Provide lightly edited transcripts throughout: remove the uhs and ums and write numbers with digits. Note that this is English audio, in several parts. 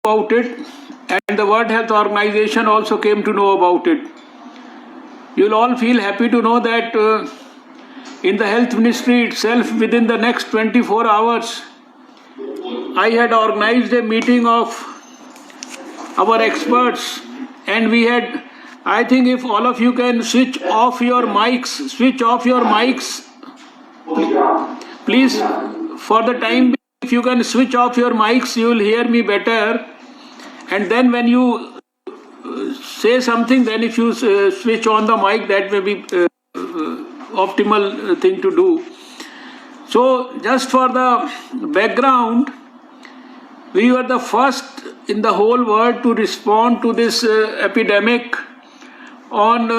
about it, and the World Health Organization also came to know about it. You'll all feel happy to know that in the Health Ministry itself, within the next 24 hours, I had organized a meeting of our experts, and we had, I think if all of you can switch off your mics, please, for the time being, if you can switch off your mics, you will hear me better. And then when you say something, then if you switch on the mic, that may be optimal thing to do. So just for the background, we were the first in the whole world to respond to this epidemic on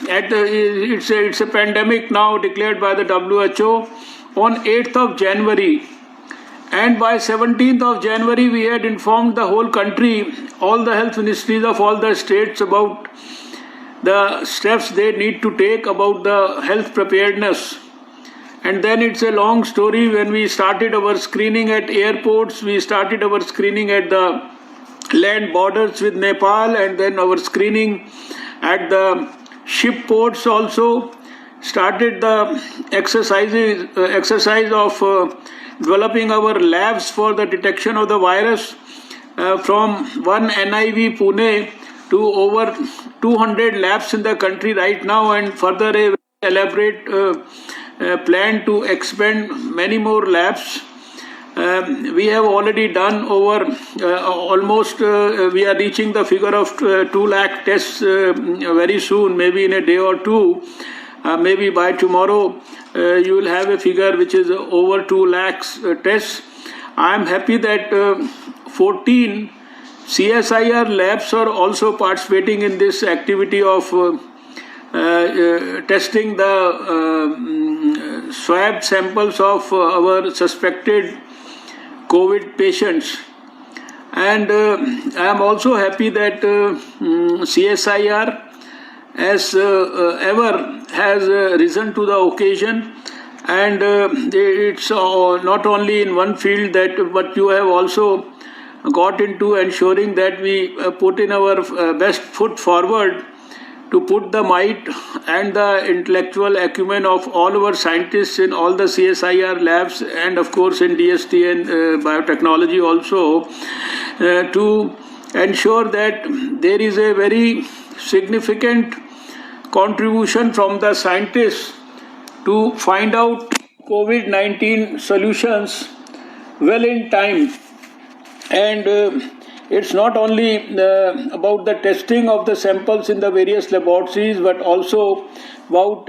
it's a pandemic now declared by the WHO on 8th of January, and by 17th of January we had informed the whole country, all the health ministries of all the states, about the steps they need to take about the health preparedness. And then it's a long story. When we started our screening at airports, we started our screening at the land borders with Nepal, and then our screening at the ship ports also. Started the exercise of developing our labs for the detection of the virus from one NIV Pune to over 200 labs in the country right now, and further a elaborate plan to expand many more labs. We have already done over almost, we are reaching the figure of 2 lakh tests very soon, maybe in a day or two. Maybe by tomorrow you will have a figure which is over 2 lakhs tests. I am happy that 14 CSIR labs are also participating in this activity of testing the swab samples of our suspected COVID patients. And I am also happy that CSIR as ever has risen to the occasion, and it's not only in one field but you have also got into ensuring that we put in our best foot forward to put the might and the intellectual acumen of all our scientists in all the CSIR labs, and of course in DST and biotechnology also, to ensure that there is a very significant contribution from the scientists to find out COVID-19 solutions well in time. And it's not only about the testing of the samples in the various laboratories, but also about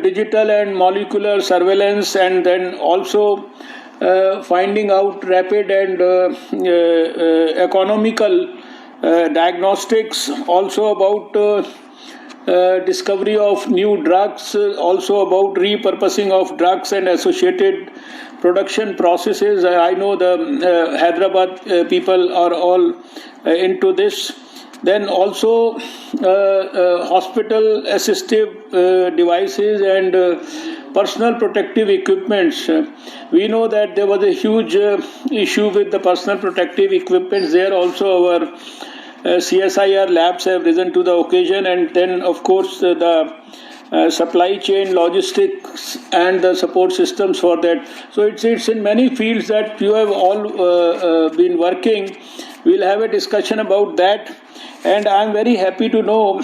digital and molecular surveillance, and then also finding out rapid and economical diagnostics, also about discovery of new drugs, also about repurposing of drugs and associated production processes. I know the Hyderabad people are all into this. Then also hospital assistive devices and personal protective equipments. We know that there was a huge issue with the personal protective equipments. There also our CSIR labs have risen to the occasion, and then of course the supply chain logistics and the support systems for that. So it's in many fields that you have all been working. We'll have a discussion about that, and I'm very happy to know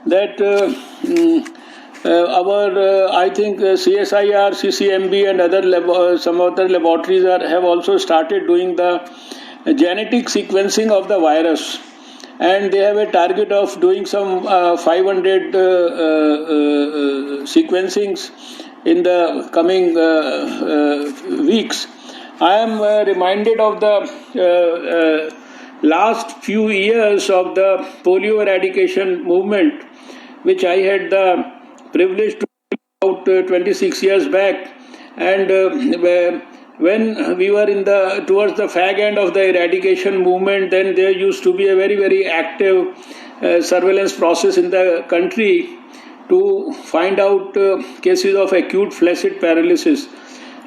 that our I think CSIR, CCMB and some other laboratories have also started doing the genetic sequencing of the virus, and they have a target of doing some 500 sequencings in the coming weeks. I am reminded of the last few years of the polio eradication movement, which I had the privilege to do about 26 years back, and when we were towards the fag end of the eradication movement, then there used to be a very, very active surveillance process in the country to find out cases of acute flaccid paralysis.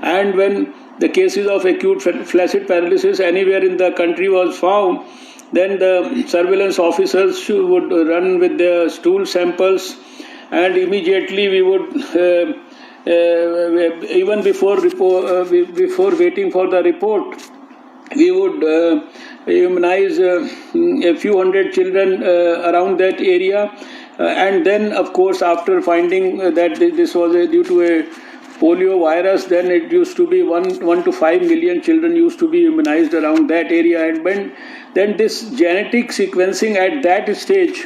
And when the cases of acute flaccid paralysis anywhere in the country was found, then the surveillance officers would run with their stool samples, and immediately we would, even before waiting for the report, we would immunize a few hundred children around that area. And then, of course, after finding that this was due to a polio virus, then it used to be 1 to 5 million children used to be immunized around that area. And then this genetic sequencing at that stage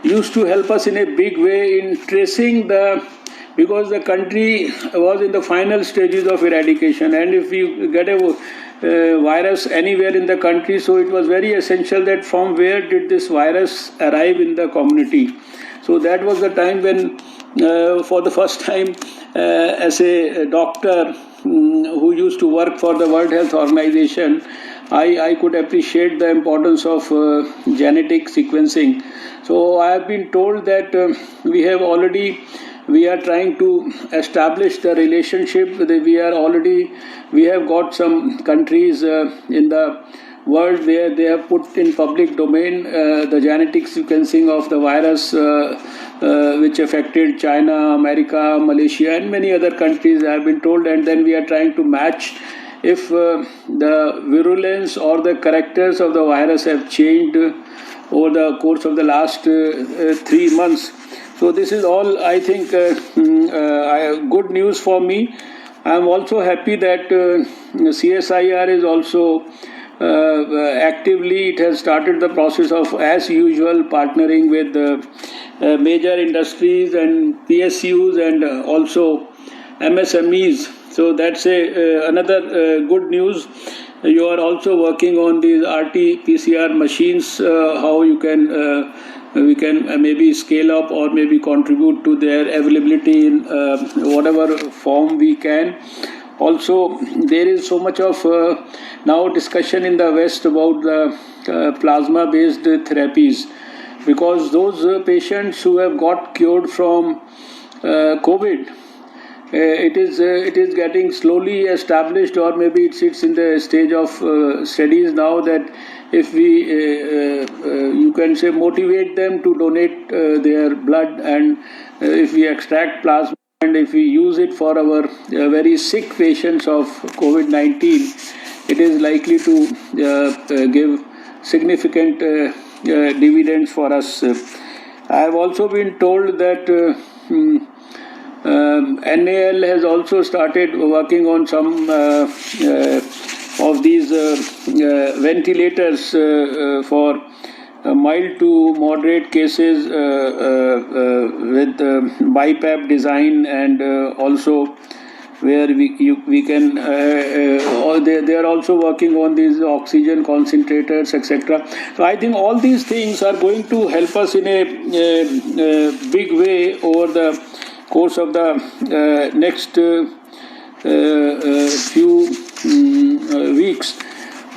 used to help us in a big way in tracing because the country was in the final stages of eradication, and if you get a virus anywhere in the country, so it was very essential that from where did this virus arrive in the community. So that was the time when for the first time as a doctor who used to work for the World Health Organization, I could appreciate the importance of genetic sequencing. So I have been told that we are trying to establish the relationship. We have got some countries in the world where they have put in public domain the genetic sequencing of the virus which affected China, America, Malaysia and many other countries, I have been told, and then we are trying to match if the virulence or the characters of the virus have changed over the course of the last 3 months. So this is all, I think, good news for me. I am also happy that CSIR is also actively, it has started the process of, as usual, partnering with major industries and PSUs and also MSMEs. So that's another good news. You are also working on these RT-PCR machines, how we can maybe scale up or maybe contribute to their availability in whatever form we can. Also, there is so much of now discussion in the West about the plasma-based therapies, because those patients who have got cured from COVID, it is getting slowly established, or maybe it's in the stage of studies now, that if we you can say motivate them to donate their blood, and if we extract plasma and if we use it for our very sick patients of COVID-19, it is likely to give significant dividends for us. I have also been told that NAL has also started working on some of these ventilators for mild to moderate cases with BiPAP design, and also where we can they are also working on these oxygen concentrators, etc. So I think all these things are going to help us in a big way over the course of the next few weeks.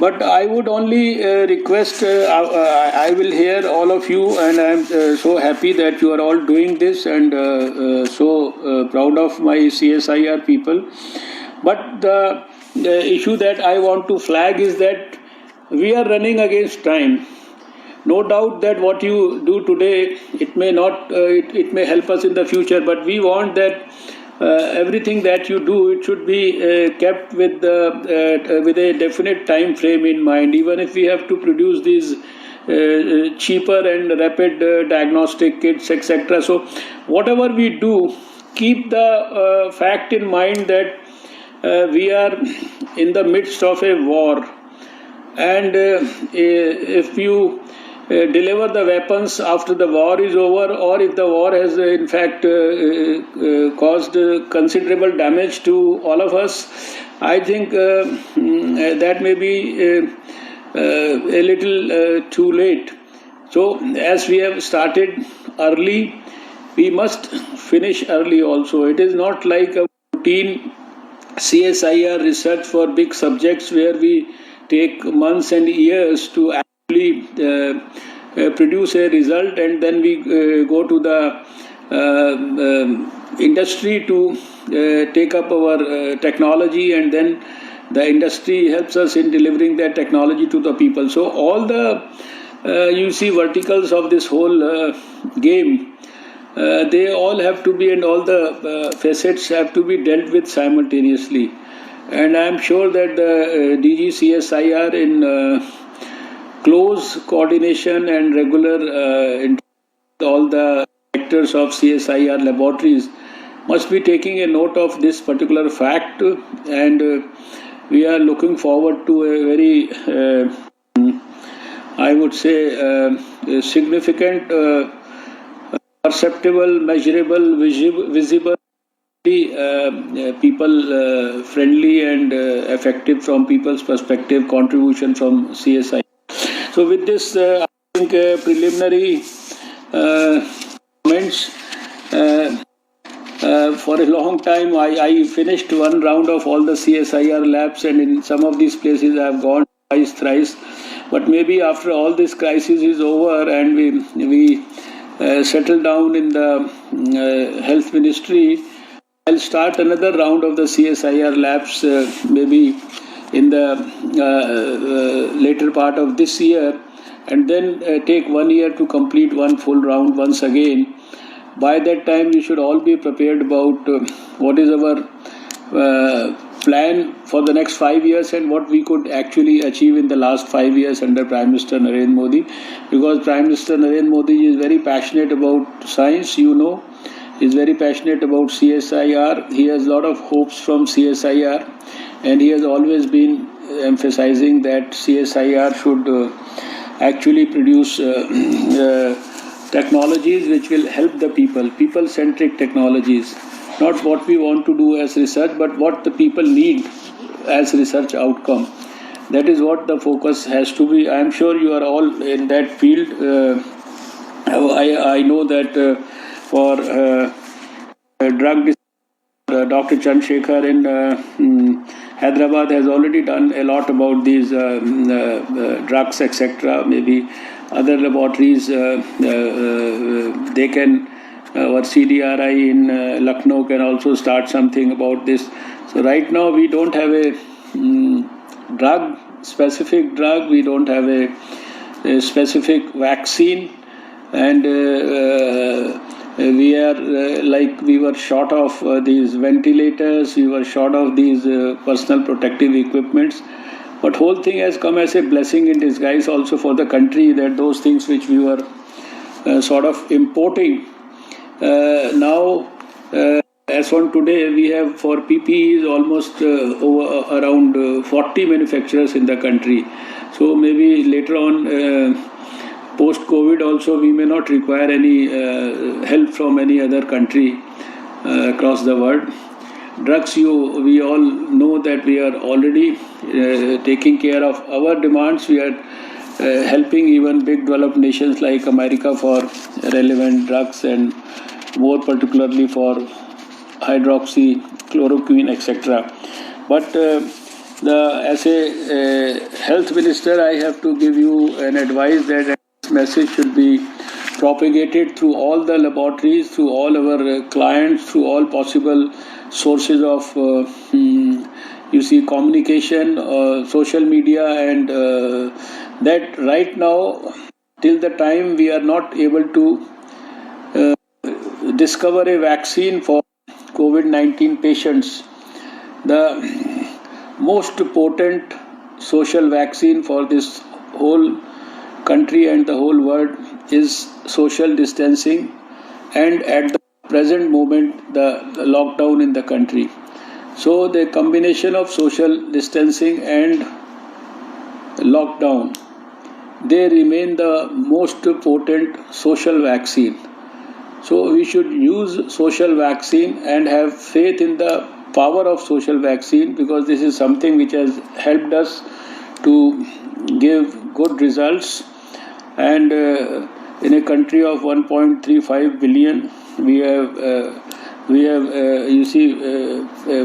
But I would only request, I will hear all of you, and I am so happy that you are all doing this, and so proud of my CSIR people. But the issue that I want to flag is that we are running against time. No doubt that what you do today, it may not, it may help us in the future, but we want that everything that you do, it should be kept with a definite time frame in mind. Even if we have to produce these cheaper and rapid diagnostic kits, etc. So whatever we do, keep the fact in mind that we are in the midst of a war, and if you deliver the weapons after the war is over, or if the war has in fact caused considerable damage to all of us, I think that may be a little too late. So as we have started early, we must finish early also. It is not like a routine CSIR research for big subjects where we take months and years to actually produce a result, and then we go to the industry to take up our technology, and then the industry helps us in delivering that technology to the people. So all the you see verticals of this whole game, they all have to be, and all the facets have to be dealt with simultaneously. And I'm sure that the DGCSIR in close coordination and regular all the sectors of CSIR laboratories must be taking a note of this particular fact, and we are looking forward to a very, I would say, significant, perceptible, measurable, visible, people friendly and effective from people's perspective contribution from CSI. So with this, I think preliminary comments. For a long time, I finished one round of all the CSIR labs, and in some of these places I have gone twice, thrice. But maybe after all this crisis is over and we settle down in the health ministry, I'll start another round of the CSIR labs maybe in the later part of this year, and then take 1 year to complete one full round once again. By that time, we should all be prepared about what is our plan for the next 5 years and what we could actually achieve in the last 5 years under Prime Minister Narendra Modi. Because Prime Minister Narendra Modi is very passionate about science, is very passionate about CSIR. He has a lot of hopes from CSIR, and he has always been emphasizing that CSIR should actually produce technologies which will help the people-centric technologies, not what we want to do as research, but what the people need as research outcome. That is what the focus has to be. I am sure you are all in that field. I know that for drug Dr. Chandrasekhar in Hyderabad has already done a lot about these drugs, etc. Maybe other laboratories, they can, our CDRI in Lucknow can also start something about this. So right now we don't have a specific drug, we don't have a specific vaccine, and we are like we were short of these ventilators, we were short of these personal protective equipments. But whole thing has come as a blessing in disguise also for the country, that those things which we were sort of importing, now as on today we have for PPEs almost around 40 manufacturers in the country. So maybe later on post-COVID also we may not require any help from any other country across the world. Drugs, we all know that we are already taking care of our demands. We are helping even big developed nations like America for relevant drugs, and more particularly for hydroxychloroquine, etc. But as a health minister, I have to give you an advice that this message should be propagated through all the laboratories, through all our clients, through all possible sources of communication, social media, and that right now, till the time we are not able to discover a vaccine for COVID-19 patients, the most potent social vaccine for this whole country and the whole world is social distancing, and at the present moment the lockdown in the country. So the combination of social distancing and lockdown, they remain the most potent social vaccine. So we should use social vaccine and have faith in the power of social vaccine, because this is something which has helped us to give good results. And in a country of 1.35 billion, we have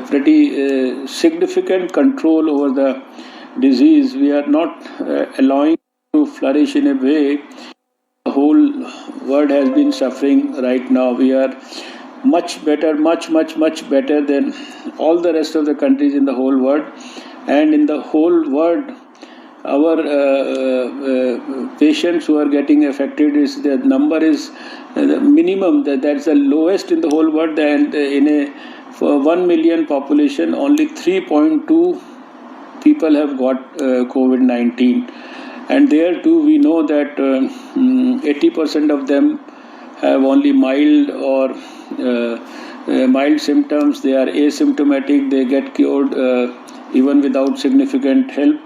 pretty significant control over the disease. We are not allowing it to flourish in a way the whole world has been suffering right now. We are much better, much better than all the rest of the countries in the whole world. and in the whole world, our patients who are getting affected is the number is the minimum, that's the lowest in the whole world, and in a for 1 million population only 3.2 people have got COVID-19, and there too we know that 80% of them have only mild or mild symptoms. They are asymptomatic, they get cured even without significant help.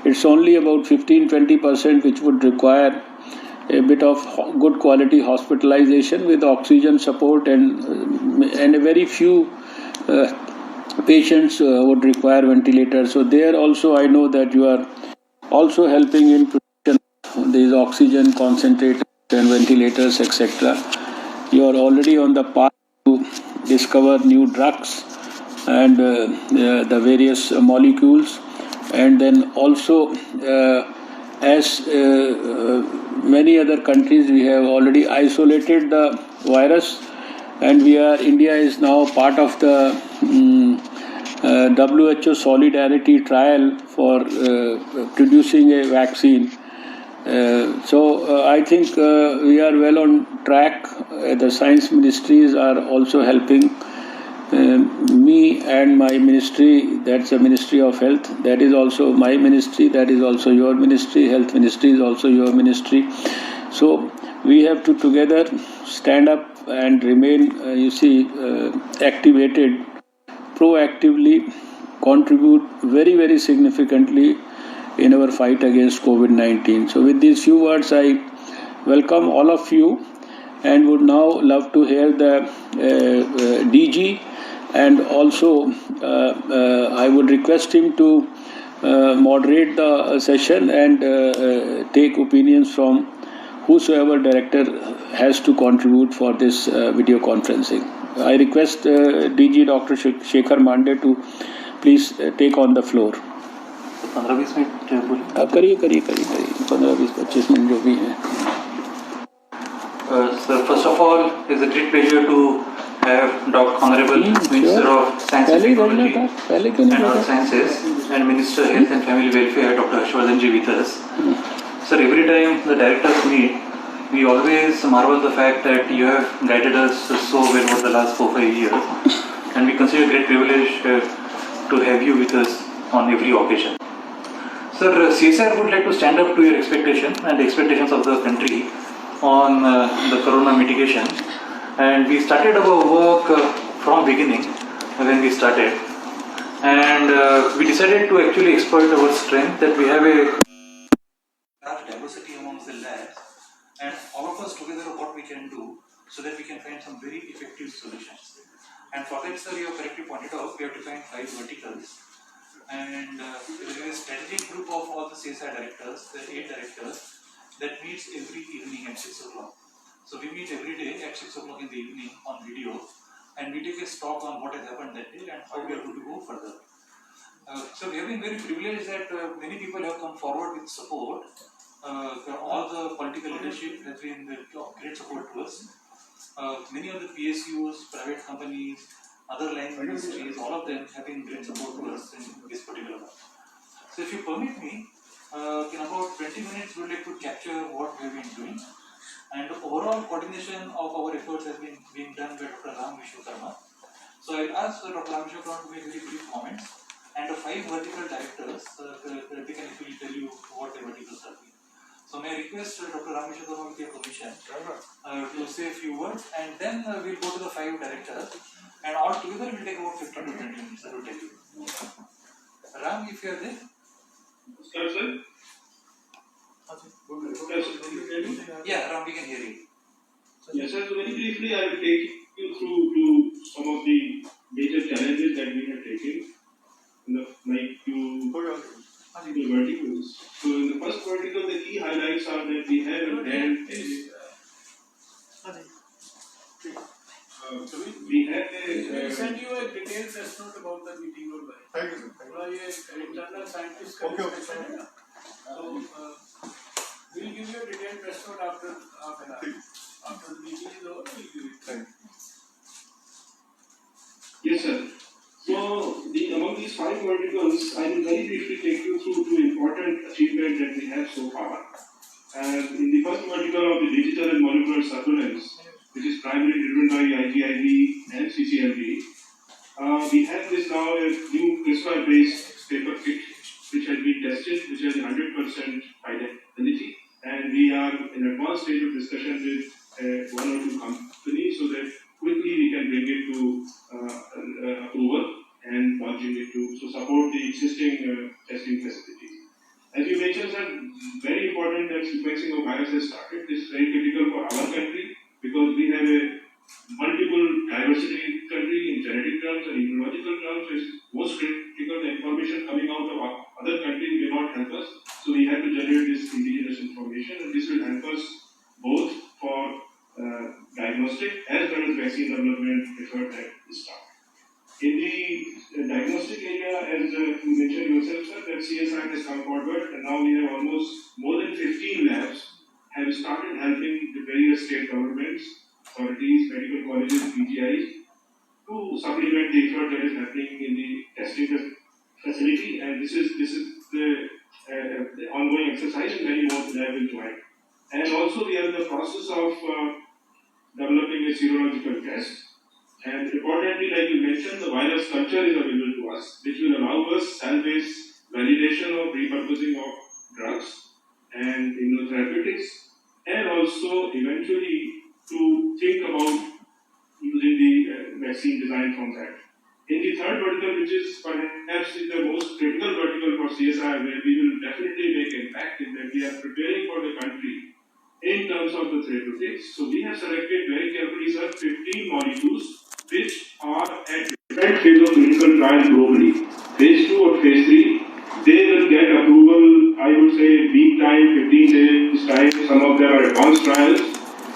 It's only about 15-20% which would require a bit of good quality hospitalization with oxygen support, and a very few patients would require ventilators. So there also I know that you are also helping in production of these oxygen concentrators and ventilators, etc. You are already on the path to discover new drugs and the various molecules, and then also as many other countries, we have already isolated the virus, and India is now part of the WHO solidarity trial for producing a vaccine. So I think we are well on track. The science ministries are also helping me and my ministry, that's the Ministry of Health, that is also my ministry, that is also your ministry, Health Ministry is also your ministry. So we have to together stand up and remain, activated, proactively contribute very, very significantly in our fight against COVID-19. So with these few words, I welcome all of you and would now love to hear the DG, and also I would request him to moderate the session and take opinions from whosoever director has to contribute for this video conferencing. I request DG Dr. Shekhar Mande to please take on the floor. 15-20 minute आप करिए 15-20-25 minute जो भी है. Sir, first of all, it's a great pleasure to have Dr. Honorable Minister of Science and Technology and Earth Sciences and Minister of Health and Family Welfare, Dr. Harshvardhan ji, with us. Sir, every time the directors meet, we always marvel the fact that you have guided us so well over the last 4-5 years, and we consider a great privilege to have you with us on every occasion. Sir, CSR would like to stand up to your expectation and the expectations of the country on the corona mitigation, and we started our work from beginning when we started, and we decided to actually exploit our strength that we have a large diversity amongst the labs, and all of us together what we can do so that we can find some very effective solutions. And for that, sir, you have correctly pointed out, we have defined 5 verticals, and there is a strategic group of all the CSI directors, the 8 directors, that meets every evening at 6 o'clock. So we meet every day at 6 o'clock in the evening on video, and we take a stock on what has happened that day and how we are going to go further. So we have been very privileged that many people have come forward with support. All the political leadership has been of great support to us. Many of the PSUs, private companies, other line ministries, all of them have been great support to us in this particular one. So if you permit me, in about 20 minutes we would like to capture what we have been doing, and the overall coordination of our efforts has been being done by Dr. Ram Vishwakarma. So I'll ask Dr. Ram Vishwakarma to make very brief comments, and the 5 vertical directors, they can actually tell you what the verticals are. So may I request Dr. Ram Vishwakarma with your permission to say a few words, and then we'll go to the 5 directors, and all together we'll take about 15 to 20 minutes to tell you. Ram, if you are there. Sir, sir? Yeah, Ram, we can hear you. Yes, sir. So very briefly, I will take you through to some of the major challenges that we have taken in the verticals. So in the first vertical, the key highlights are that we have a brand. We have We'll send you a detailed press note about the meeting. Thank you, sir. Internal scientist Okay. So we'll give you a detailed press note after half an hour. After the meeting is over, we'll give it. Thank you. Yes, sir. So the among these 5 verticals, I will very briefly take you through 2 important achievements that we have so far. And in the first vertical of the digital and molecular surveillance, which is primarily driven by IGIV and CCLV, we have this now a new CRISPR-based paper kit, which has been tested, which has 100% fidelity, and we are in advanced stage of discussion with 1 or 2 companies so that quickly we can bring it to approval and launching it to support the existing testing facilities. As you mentioned, sir, very important that sequencing of virus has started. This is very critical for our country because we have a multiple diversity country in genetic terms and immunological terms. It's most critical. The information coming out of other countries may not help us. So we have to generate this indigenous information, and this will help us both for diagnostic as well as vaccine development effort at this time. In the diagnostic area, as you mentioned yourself, sir, that CSI has come forward, and now we have almost more than 15 labs have started helping the various state governments, authorities, medical colleges, PGIs to supplement the effort that is happening in the testing facility, and this is the ongoing exercise, and many more labs will join. And also, we are in the process of developing a serological test. And importantly, like you mentioned, the virus culture is available to us, which will allow us cell-based validation of repurposing of drugs and immunotherapeutics, and also eventually to think about using the vaccine design from that. In the third vertical, which is perhaps the most critical vertical for CSI, where we will definitely make impact, is that we are preparing for the country in terms of the therapeutics. So we have selected very carefully, sir, 15 molecules which are at different phase of clinical trial globally. Phase 2 or phase 3, they will get approval, I would say, week time, 15 days time. Some of them are advanced trials.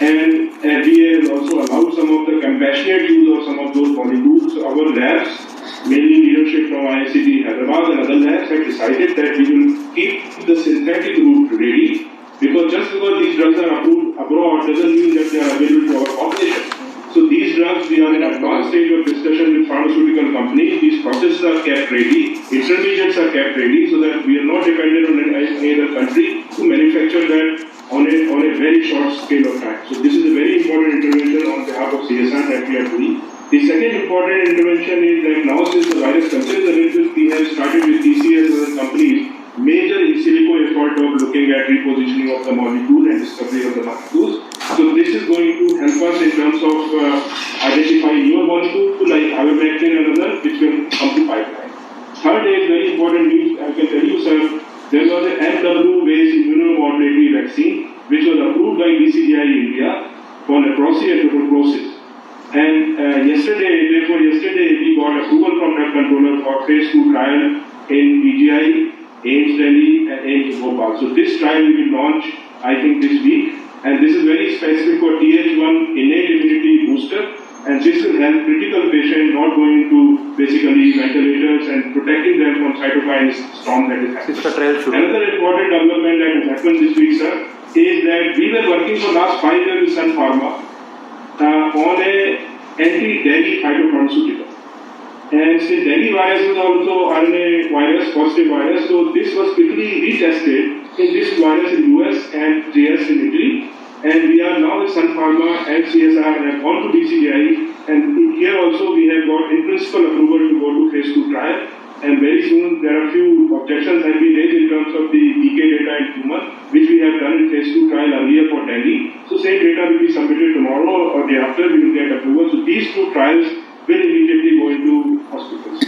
And FDA has also allowed some of the compassionate use of some of those molecules. So our labs, mainly leadership from IICT Hyderabad and other labs, have decided that we will keep the synthetic route ready, because just because these drugs are approved abroad doesn't mean that they are available to our population. So these drugs, we are in advanced stage of discussion with pharmaceutical companies. These processes are kept ready, intermediates are kept ready, so that we are not dependent on any other country to manufacture that on a very short scale of time. So this is a very important intervention on behalf of CSI that we are doing. The second important intervention is that now, since the virus culture is available, we have started with TCS and other companies major in silico effort of looking at repositioning of the molecule and discovery of the molecules. So this is going to help us in terms of identifying newer molecules like ivermectin and others, which will come to pipeline. Third is very important news. I can tell you, sir, there was an MW-based immunomodulatory vaccine which was approved by DCGI India for leprosy and tuberculosis. And yesterday we got approval from drug controller for phase 2 trial in PGI, AIMS Delhi and AIMS Bhopal. So this trial we will launch, I think, this week. And this is very specific for TH1 innate immunity booster, and this will help critical patients not going to basically ventilators and protecting them from cytokine storm that is happening. Another important development that has happened this week, sir, is that we were working for last 5 years with Sun Pharma on a anti-Delhi phytopharmaceutical. And since Delhi virus is also RNA virus, positive virus, so this was quickly retested in this virus in US and JS in Italy. And we are now with Sun Pharma and CSR have gone to DCGI, and here also we have got in principle approval to go to phase 2 trial. And very soon there are few objections that we raised in terms of the PK data in human, which we have done in phase 2 trial earlier for Delhi. So same data will be submitted tomorrow or day after, we will get approval. So these 2 trials will immediately go into hospitals.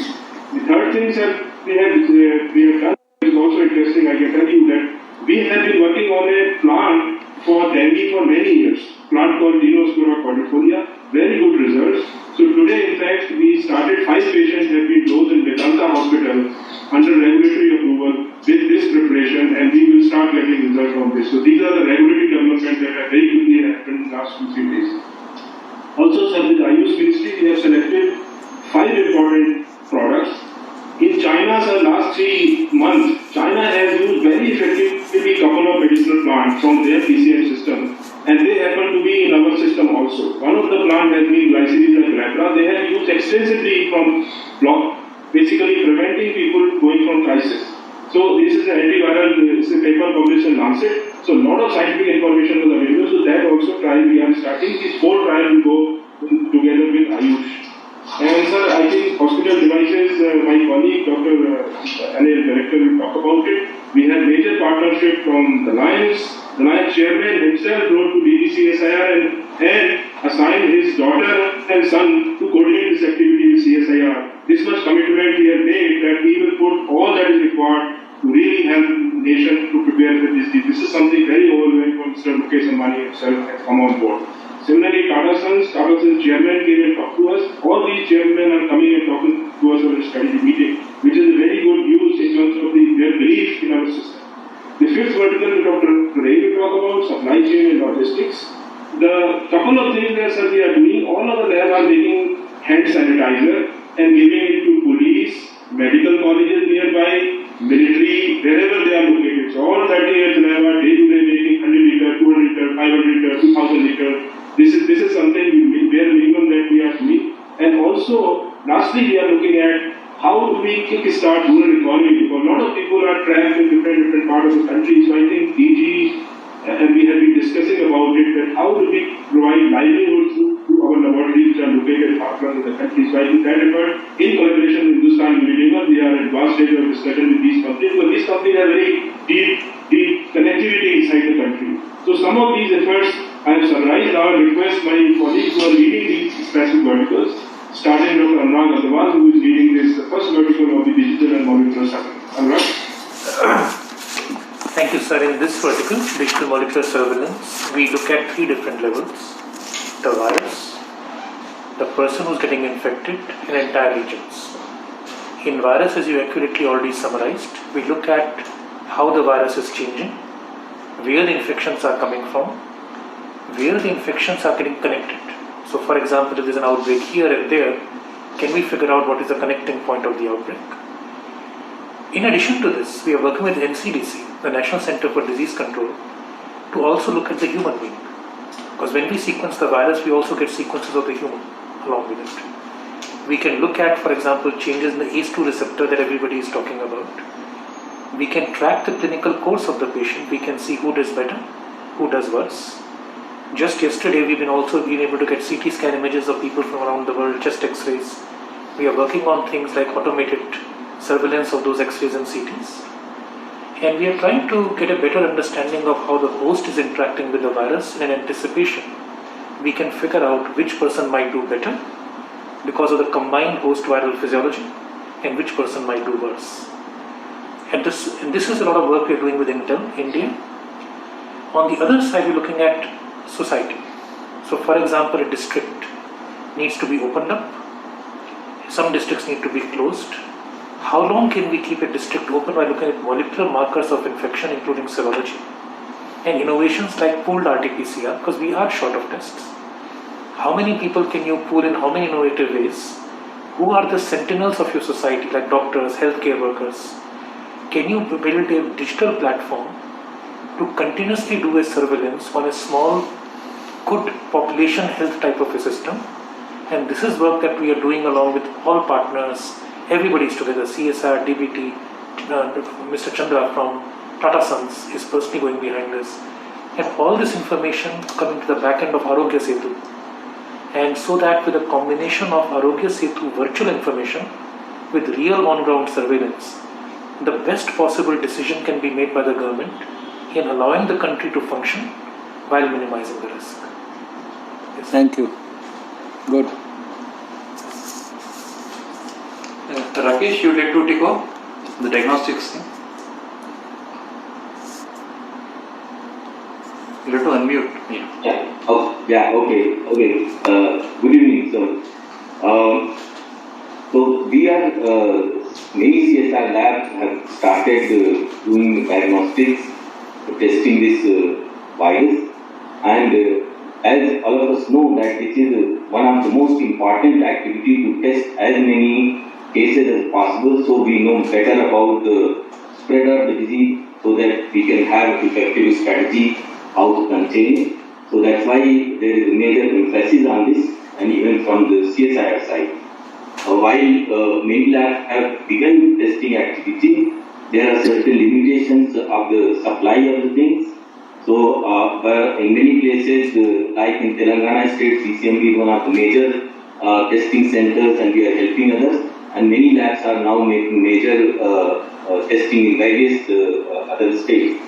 The third thing that we have done is also interesting. I can tell you that we have been working on a plant for Delhi for many years. Plant called Dinospora cordifolia, very good results. So today, in fact, we started 5 patients have been dosed in Vedanta Hospital under regulatory approval with this preparation, and we will start getting results from this. So these are the regulatory developments that have very quickly happened in the last 2-3 days. Also, sir, with IUS Ministry, we have selected 5 important products. In China, sir, last 3 months, China has used very effectively couple of medicinal plants from their PCM system, and they happen to be in our system also. One of the plants has been Glycidia glabra. They have used extensively from block basically preventing people going from crisis. So this is an antiviral, it's a paper published in Lancet. So a lot of scientific information was available. So that also trial we are starting. This whole trial will go together with Ayush. And sir, I think hospital devices, my colleague Dr. Anil, director, will talk about it. We have major partnership from the Lions. The Lions chairman himself wrote to DGCSIR and assigned his daughter and son to coordinate this activity with CSIR. This much commitment we have made that we will put all that is required to really help the nation to prepare for this. This is something very overwhelming for Mr. Mukesh Ambani himself has come on board. Similarly, Tata Sons chairman came and talked to us. All these chairmen are coming and talking to us on a strategy meeting, which is a very good news in terms of their belief in our system. The fifth vertical, Dr. Ray will talk about supply chain and logistics. The couple of things that sir, we are doing, all of the labs are making hand sanitizer and giving it to police, medical colleges nearby, military, wherever they are located. So all 30 years lab are day to day making 100 liter, 200 liter, 500 liter, 2000 liter. This is something bare minimum that we are doing. And also, lastly, we are looking at how do we kickstart rural economy, because a lot of people are trapped in different parts of the country. So I think DG and we have been discussing about it, that how do we provide livelihood to our laboratories which are located far from the country. So I think that effort, in collaboration with Hindustan Unilever, we are at advanced stage of discussion with these companies, because these companies have very deep connectivity inside the country. So some of these efforts I have summarized. Now I request my colleagues who are leading these specific verticals, starting Dr. Anurag Agarwal, who is leading this, the first vertical of the digital and molecular surveillance. Anurag? Thank you, sir. In this vertical, digital molecular surveillance, we look at 3 different levels: the virus, the person who's getting infected, and entire regions. In virus, as you accurately already summarized, we look at how the virus is changing, where the infections are coming from, where the infections are getting connected. So, for example, if there's an outbreak here and there, can we figure out what is the connecting point of the outbreak? In addition to this, we are working with NCDC, the National Center for Disease Control, to also look at the human being. Because when we sequence the virus, we also get sequences of the human along with it. We can look at, for example, changes in the ACE2 receptor that everybody is talking about. We can track the clinical course of the patient. We can see who does better, who does worse. Just yesterday, we've also been able to get CT scan images of people from around the world, chest X-rays. We are working on things like automated surveillance of those X-rays and CTs. And we are trying to get a better understanding of how the host is interacting with the virus in anticipation. We can figure out which person might do better because of the combined host viral physiology and which person might do worse. And this is a lot of work we are doing with Intel, India. On the other side, we're looking at society. So for example, a district needs to be opened up. Some districts need to be closed. How long can we keep a district open by looking at molecular markers of infection, including serology? And innovations like pooled RT-PCR, because we are short of tests. How many people can you pool in how many innovative ways? Who are the sentinels of your society, like doctors, healthcare workers? Can you build a digital platform to continuously do a surveillance on a small, good population health type of a system? And this is work that we are doing along with all partners. Everybody's together, CSR, DBT, Mr. Chandra from Tata Sons is personally going behind this. And all this information coming to the back end of Arogya Setu. And so that with a combination of Arogya Setu virtual information with real on-ground surveillance, the best possible decision can be made by the government in allowing the country to function while minimizing the risk. Yes. Thank you. Good. Rakesh, you'd like to take off the diagnostics thing? You have to unmute. Yeah. Oh, yeah. Okay. Good evening, sir. So we are many CSR labs have started doing diagnostics, testing this virus, and as all of us know that this is one of the most important activity to test as many cases as possible, so we know better about the spread of the disease, so that we can have effective strategy how to contain it. So that's why there is major emphasis on this, and even from the CSIR side. while many labs have begun testing activity, there are certain limitations of the supply of the things. So, but in many places, like in Telangana state, CCMB is one of the major testing centers, and we are helping others. And many labs are now making major testing in various other states.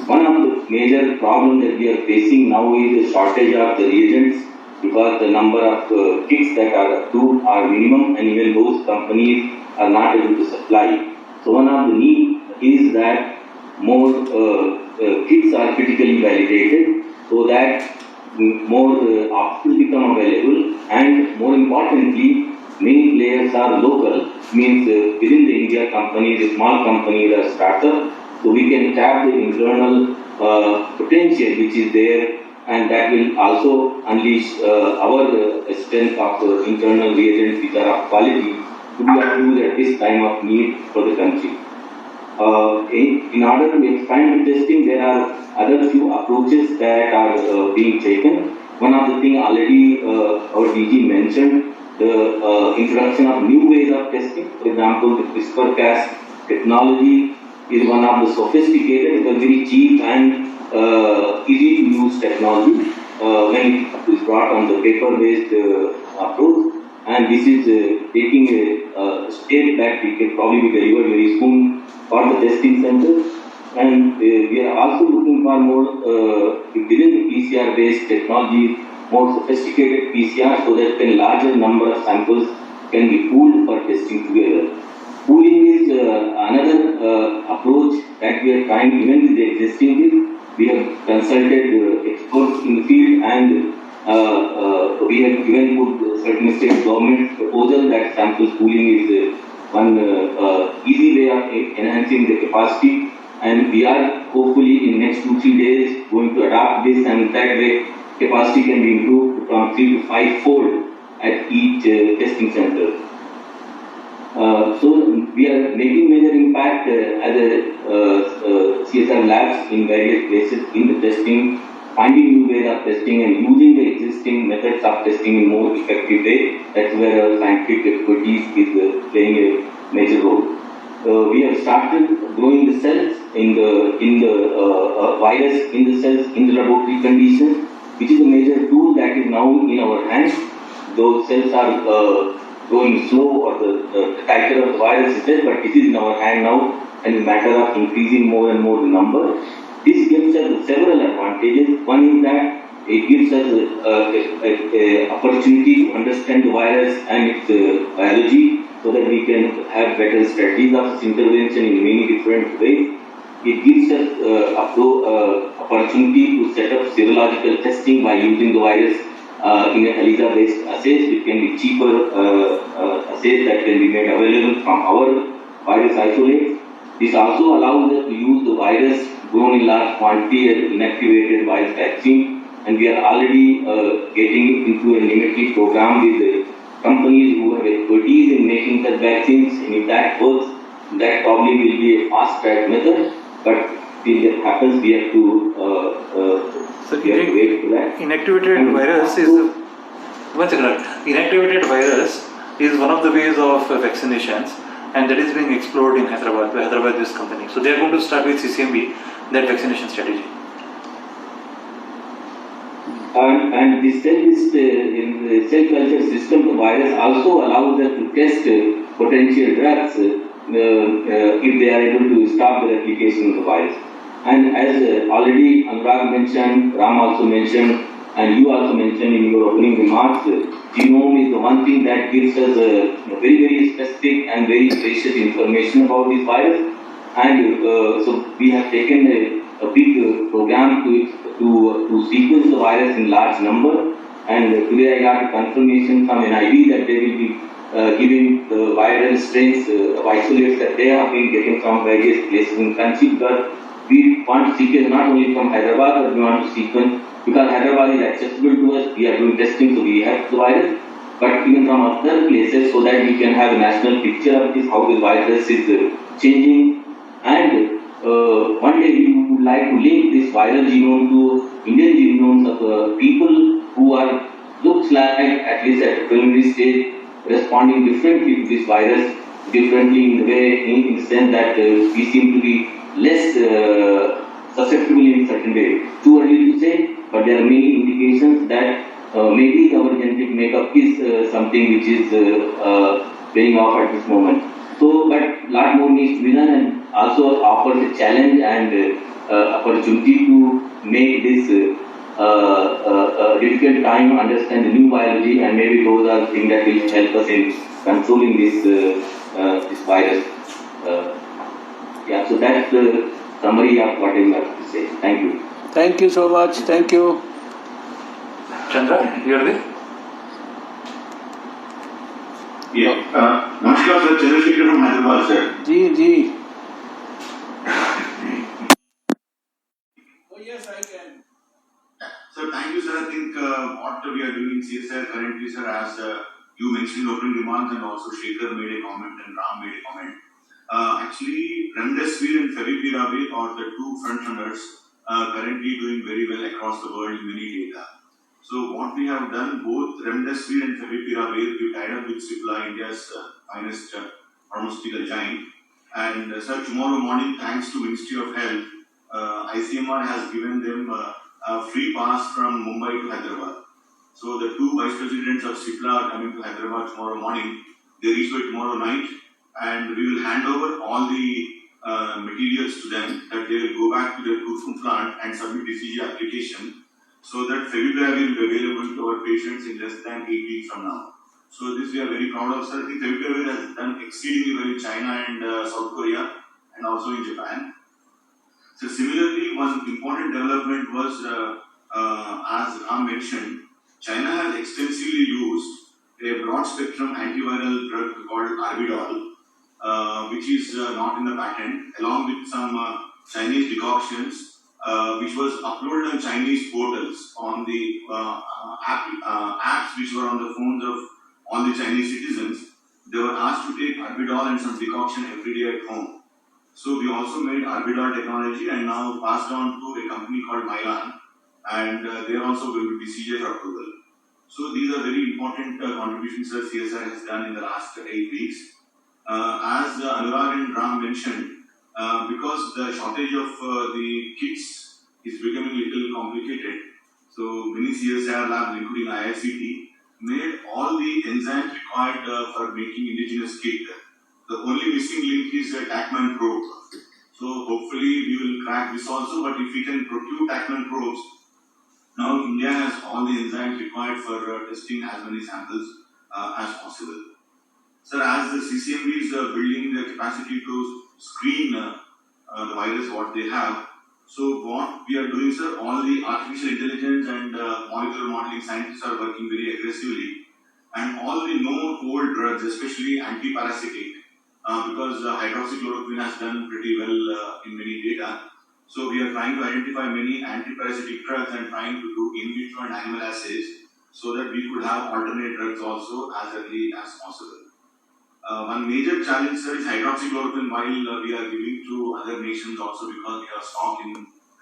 One of the major problems that we are facing now is the shortage of the reagents, because the number of kits that are approved are minimum, and even those companies are not able to supply. So one of the need is that more kits are critically validated, so that more options become available, and more importantly, many players are local. Means within the India companies, small companies or startups, so we can tap the internal potential which is there, and that will also unleash our strength of internal reagents which are of quality to be approved at this time of need for the country. In order to expand the testing, there are other few approaches that are being taken. One of the things already our DG mentioned, the introduction of new ways of testing. For example, the CRISPR-Cas technology is one of the sophisticated but very cheap and easy to use technology when it is brought on the paper-based approach. And this is taking a step that we can probably be delivered very soon for the testing centers. And we are also looking for more within the PCR-based technology, more sophisticated PCR, so that a larger number of samples can be pooled for testing together. Pooling is another approach that we are trying even with the existing kit. We have consulted experts in the field, and we have even put certain state government proposal that sample pooling is one easy way of enhancing the capacity, and we are hopefully in next 2-3 days going to adopt this, and that way capacity can be improved from 3 to 5 fold at each testing center. So we are making major impact as a CSR labs in various places in the testing, finding new ways of testing and using the existing methods of testing in more effective way. That's where our scientific expertise is playing a major role. We have started growing the cells in the virus in the cells in the laboratory conditions, which is a major tool that is now in our hands. Those cells are growing slow, or the titer of the virus is there, but it is in our hand now, and a matter of increasing more and more the number. This gives us several advantages. One is that it gives us an opportunity to understand the virus and its biology, so that we can have better strategies of intervention in many different ways. It gives us opportunity to set up serological testing by using the virus in an ELISA-based assays, which can be cheaper assays that can be made available from our virus isolates. This also allows us to use the virus grown in large quantity as inactivated virus vaccine, and we are already getting into a limited program with companies who have expertise in making such vaccines, and if that works, that probably will be a fast-track method, but till that happens, we have to wait for that. Inactivated virus is inactivated virus is one of the ways of vaccinations, and that is being explored in Hyderabad by Hyderabad-based company. So they are going to start with CCMB that vaccination strategy. And the in the cell culture system, the virus also allows us to test potential drugs if they are able to stop the replication of the virus. And as already Anurag mentioned, Ram also mentioned, and you also mentioned in your opening remarks, genome is the one thing that gives us very, very specific and very precious information about this virus. And so we have taken a big program to sequence the virus in large number. And today I got a confirmation from NIV that they will be giving the viral strains of isolates that they have been getting from various places in the country, because we want to sequence not only from Hyderabad, but we want to sequence, because Hyderabad is accessible to us, we are doing testing, so we have the virus, but even from other places, so that we can have a national picture of this, how the virus is changing. And one day we would like to link this viral genome to Indian genomes of people who are, looks like, at least at the preliminary stage, responding differently to this virus, differently in the way, in the sense that we seem to be less susceptible in certain way. Too early to say, but there are many indications that maybe our genetic makeup is something which is paying off at this moment. So, but lot more needs to be done, and also offers a challenge and opportunity to make this difficult time understand the new biology, and maybe those are things that will help us in controlling this virus. Yeah, so that's the summary of what I have to say. Thank you. Thank you so much. Thank you. Chandra, you are there? Yeah. Namaskar, sir. Chandrasekhar from Hyderabad, sir. Ji. Oh yes, I can. So thank you, sir. I think what we are doing in CSR currently, sir, as you mentioned in opening remarks, and also Shekhar made a comment and Ram made a comment. Actually, Remdesivir and Favipiravir are the two front runners currently doing very well across the world in many data. So what we have done, both Remdesivir and Favipiravir, we tied up with Cipla, India's finest pharmaceutical giant. And sir, tomorrow morning, thanks to Ministry of Health, ICMR has given them a free pass from Mumbai to Hyderabad. So the two vice presidents of Cipla are coming to Hyderabad tomorrow morning. They reach by tomorrow night, and we will hand over all the materials to them, that they will go back to their Kurkum plant and submit DCG application, so that Favipiravir will be available to our patients in less than 8 weeks from now. So this we are very proud of, sir. I think Favipiravir has done exceedingly well in China and South Korea, and also in Japan. So similarly, one important development was, as Ram mentioned, China has extensively used a broad-spectrum antiviral drug called Arbidol, which is not in the patent, along with some Chinese decoctions, which was uploaded on Chinese portals on the apps which were on the phones of all the Chinese citizens. They were asked to take Arbidol and some decoction every day at home. So we also made Arbidol technology and now passed on to a company called Mylan, and they are also going to be CJ for approval. So these are very important contributions that CSR has done in the last 8 weeks. As Anurag and Ram mentioned, because the shortage of the kits is becoming a little complicated, so many CSR labs, including IICT, made all the enzymes required for making indigenous kit. The only missing link is a Tachman probe. So hopefully we will crack this also, but if we can procure Tachman probes, now India has all the enzymes required for testing as many samples as possible. Sir, as the CCMB is building the capacity to screen the virus, what they have, so what we are doing, sir, all the artificial intelligence and molecular modeling scientists are working very aggressively, and all the no-hold drugs, especially anti-parasitic, because hydroxychloroquine has done pretty well in many data. So we are trying to identify many anti-parasitic drugs and trying to do in vitro and animal assays so that we could have alternate drugs also as early as possible. One major challenge, sir, is hydroxychloroquine, while we are giving to other nations also because we are stocked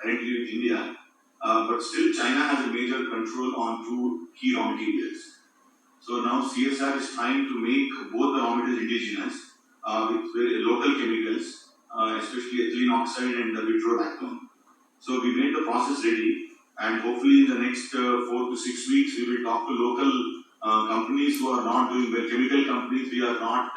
currently with India. But still China has a major control on two key raw materials. So now CSR is trying to make both the raw materials indigenous with local chemicals, especially ethylene oxide and the vitrolactone. So we made the process ready, and hopefully in the next 4 to 6 weeks we will talk to local companies who are not doing well, chemical companies we are not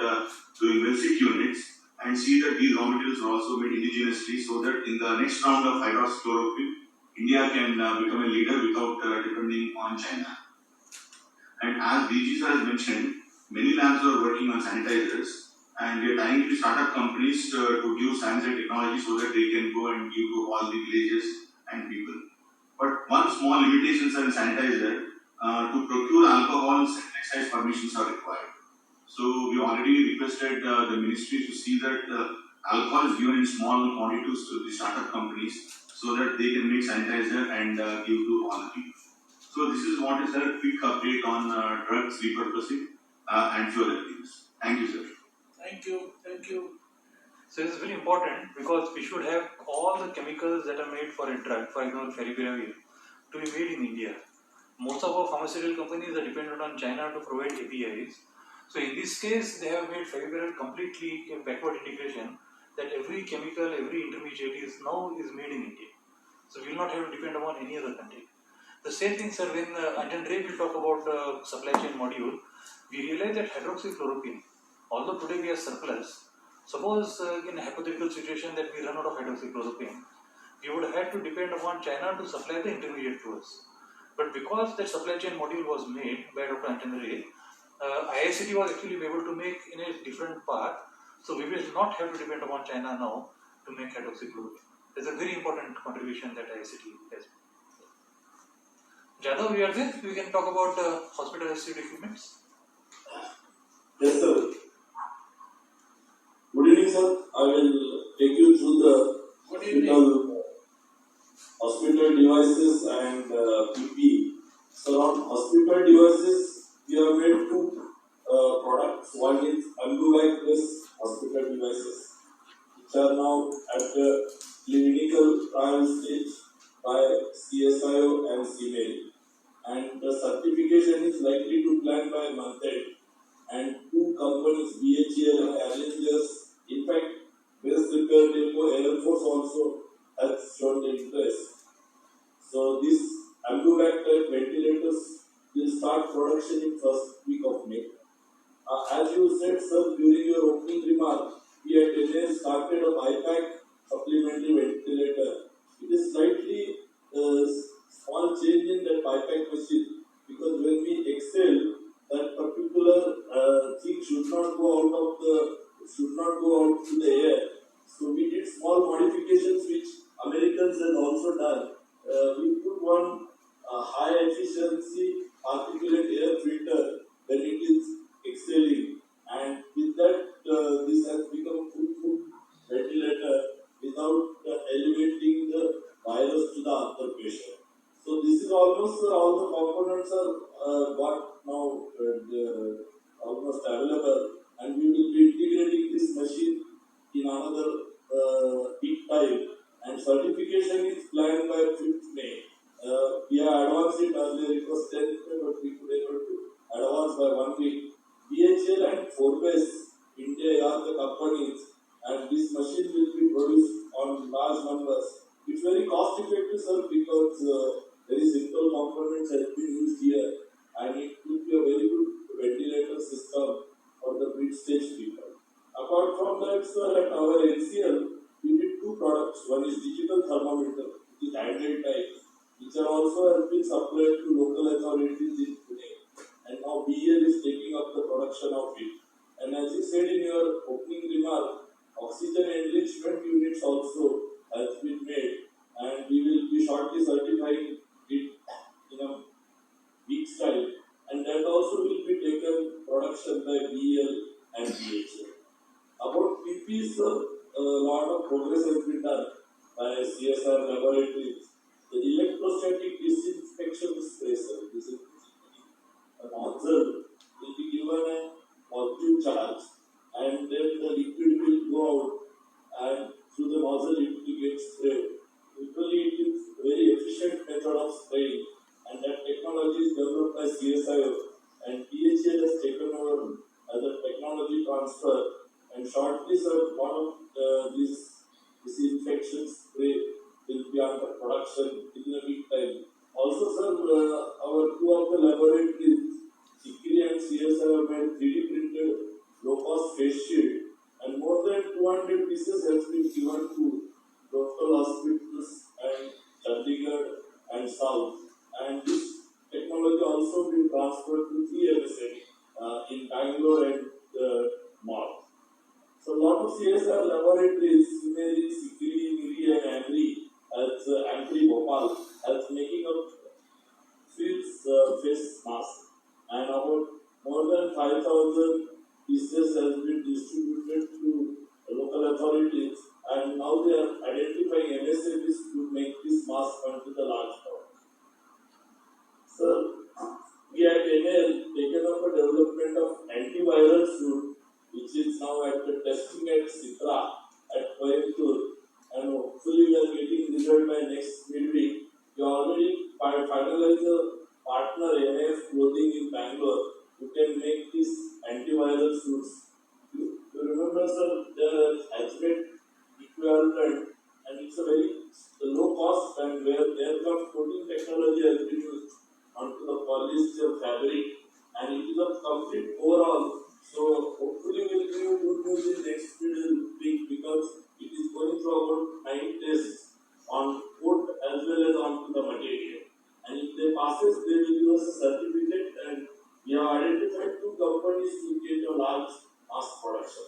doing well, sick units, and see that these raw materials are also made indigenously, so that in the next round of hydroxychloroquine, India can become a leader without depending on China. And as DG sir has mentioned, many labs are working on sanitizers, and we are trying to startup companies to use sanitizer technology so that they can go and give to all the villages and people. But one small limitation, sir, in sanitizer, to procure alcohol, excise permissions are required. So we already requested the ministry to see that alcohol is given in small quantities to the startup companies so that they can make sanitizer and give to all the people. So this is what is a quick update on drugs repurposing and few other things. Thank you, sir. Thank you. So this is very important because we should have all the chemicals that are made for a drug, for example, Favipiravir, to be made in India. Most of our pharmaceutical companies are dependent on China to provide APIs. So in this case, they have made Fevicol completely a backward integration, that every chemical, every intermediate is now made in India. So we will not have to depend upon any other country. The same thing, sir, when and Ray will talk about supply chain module, we realize that hydroxychloroquine, although today we are surplus, suppose in a hypothetical situation that we run out of hydroxychloroquine, we would have to depend upon China to supply the intermediate to us. But because that supply chain module was made by Dr. Anton Ray, IICT was actually able to make in a different path, so we will not have to depend upon China now to make hydroxychloroquine. That's a very important contribution that IICT has. Jadhav, we are there. We can talk about hospital assisted equipments. Yes, sir. Good evening, sir. I will take you through the hospital devices and PPE. So, on hospital devices, we have made two products. One is Ambuvac plus hospital devices, which are now at the clinical trial stage by CSIO and CMAIL. And the certification is likely to plan by month end. And two companies, BHEL and Avengers, in fact, Base Repair Depot Air Force also has shown the interest. So this Ambuvac type ventilators will start production in first week of May. As you said, sir, during your opening remark, we at NS started a BiPAC supplementary ventilator. It is slightly small change in that BiPAC machine, because when we exhale, that particular thing should not go out to the air. So we did small modifications which Americans had also done. We put one high efficiency particulate air filter when it is exhaling, and with that this has become full ventilator without elevating the virus to the other patient. So this is almost all the components are got now almost available, and we will be integrating this machine in another week time, and certification is planned by 5th May. We have advanced it earlier, it was 10th May, but we could able to advance by 1 week. BHL and Forbes India are the companies, and this machine will be produced on large numbers. It's very cost effective, sir, because very simple components have been used here, and it will be a very good ventilator system for the mid-stage people. Apart from that, sir, at our NCL, we did two products. One is digital thermometer, which is handheld type, which are also has been supplied to local authorities in Pune. And now BL is taking up the production of it. And as you said in your opening remark, oxygen enrichment units also has been made, and we will be shortly certifying it in a week's time. And that also will be taken production by BL and BHL. About PPs, a lot of progress has been done by CSR laboratories. The electrostatic disinfection sprayer, this is a nozzle, will be given a positive charge, and then the liquid will go out, and through the nozzle it will get sprayed. Usually it is a very efficient method of spraying, and that technology is developed by CSIO, and DHL has taken over the technology transfer, and shortly, sir, one of these disinfection spray will be under production in the meantime. Also, sir, our two of the laboratories, Sikri and CSIO, have made 3D printed low-cost face shield, and more than 200 pieces has been given to local hospitals and Chandigarh and South. And this technology also been transferred to 3 MSA in Bangalore and North. So a lot of CSR laboratories, Simeri, Sikri, Miri and Amri, as Amri Bhopal, as making up face mask, and about more than 5,000 pieces has been distributed to local authorities, and now they are identifying MSAs to make this mask onto the large crowd. So, we at NL taken up a development of antiviral suit, which is now at the testing at Citra at Coimbatore, and hopefully we are getting result by next midweek. We already finalized a partner NF clothing in Bangalore, you can make these antiviral suits. You remember, sir, the hazmat equivalent, and it's a very low cost, and where aircraft coating technology has been used onto the polyester fabric, and it is a complete overall. So hopefully we'll give you good news in next week, because it is going through about 9 tests on wood as well as onto the material. And if they passes, they will give us a certificate, and we have identified 2 companies to get a large mass production.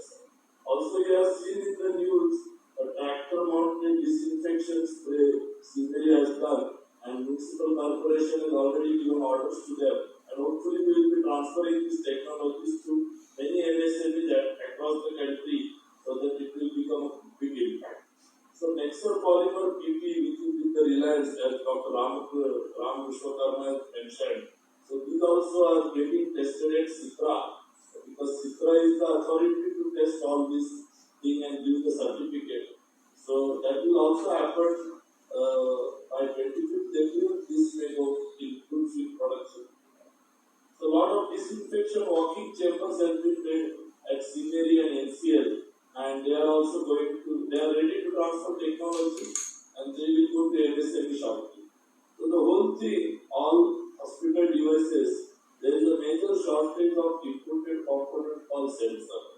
Also, you have seen in the news a tractor mounted disinfection spray Scenery has done, and municipal corporation has already given orders to them. And hopefully we will be transferring these technologies to many MSMEs across the country, so that it will become a big impact. So Nexer polymer PP, which is with the Reliance, as Dr. Ram Vishwakarma has mentioned. So these also are getting tested at CIPRA, because CIPRA is the authority to test all these things and give the certificate. So that will also happen by 25th April. This may go in full field production. So a lot of disinfection walking chambers have been made at Scenery and NCL, and they are also they are ready to transfer technology, and they will go to MSME shortly. So the whole thing, all hospital devices, there is a major shortage of imported component called sensor.